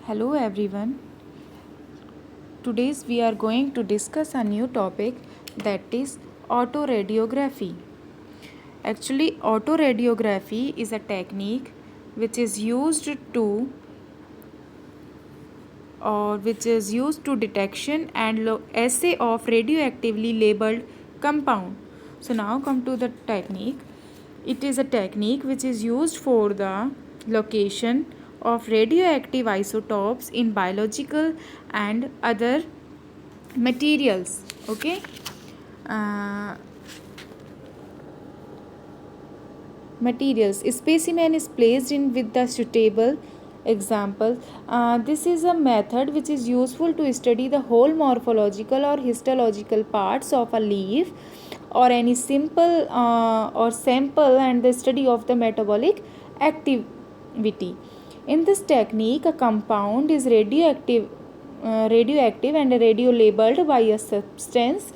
Hello everyone. Today we are going to discuss a new topic, that is autoradiography. Actually, autoradiography is a technique which is used to detection and assay of radioactively labeled compound. So now come to the technique. It is a technique which is used for the location of radioactive isotopes in biological and other materials. Okay. Uh, Materials. A specimen is placed in with the suitable example. This is a method which is useful to study the whole morphological or histological parts of a leaf or any simple or sample, and the study of the metabolic activity. In this technique, a compound is radioactive and radio labeled by a substance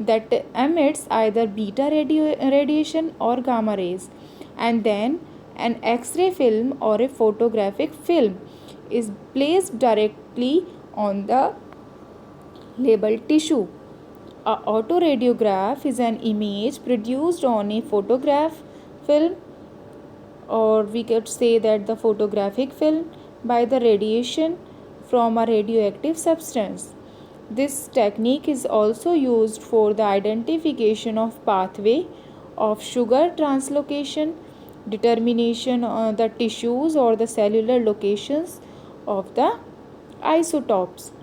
that emits either beta radiation or gamma rays, and then an X-ray film or a photographic film is placed directly on the labeled tissue. A autoradiograph is an image produced on a photograph film, or we could say that the photographic film, by the radiation from a radioactive substance. This technique is also used for the identification of pathway of sugar translocation, determination of the tissues or the cellular locations of the isotopes.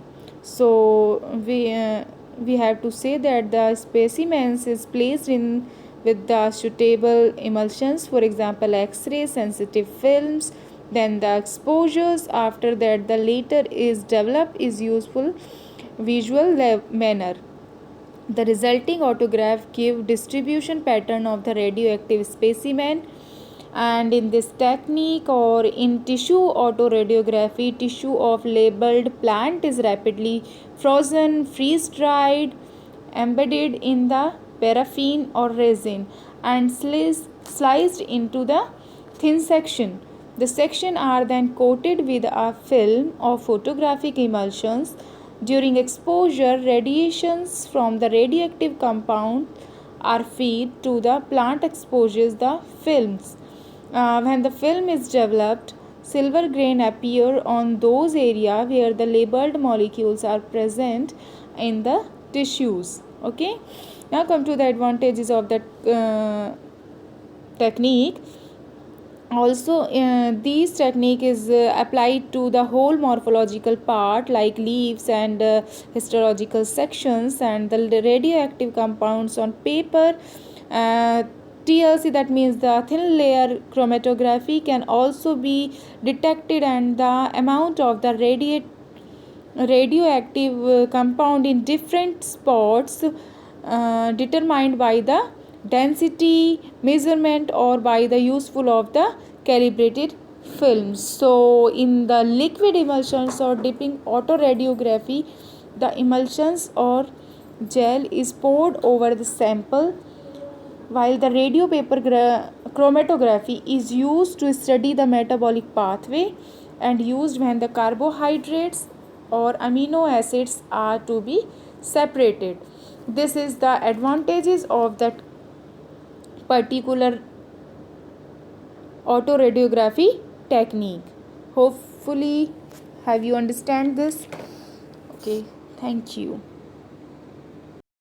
So we have to say that the specimens is placed in with the suitable emulsions, for example X-ray, sensitive films, then the exposures. After that the later is developed is useful visual manner. The resulting autograph give distribution pattern of the radioactive specimen. And in this technique or in tissue autoradiography, tissue of labeled plant is rapidly frozen, freeze dried, embedded in the paraffin or resin, and sliced into the thin section. The section are then coated with a film of photographic emulsions. During exposure, radiations from the radioactive compound are fed to the plant, exposes the films. When the film is developed, silver grain appear on those areas where the labeled molecules are present in the tissues. Okay. Now come to the advantages of that technique. Also these technique is applied to the whole morphological part like leaves and histological sections and the radioactive compounds on paper. TLC, that means the thin layer chromatography, can also be detected, and the amount of the radioactive compound in different spots determined by the density measurement or by the useful of the calibrated films. So in the liquid emulsions or dipping autoradiography, the emulsions or gel is poured over the sample, while the radio paper chromatography is used to study the metabolic pathway and used when the carbohydrates or amino acids are to be separated. This is the advantages of that particular autoradiography technique. Hopefully have you understand this. Okay, thank you.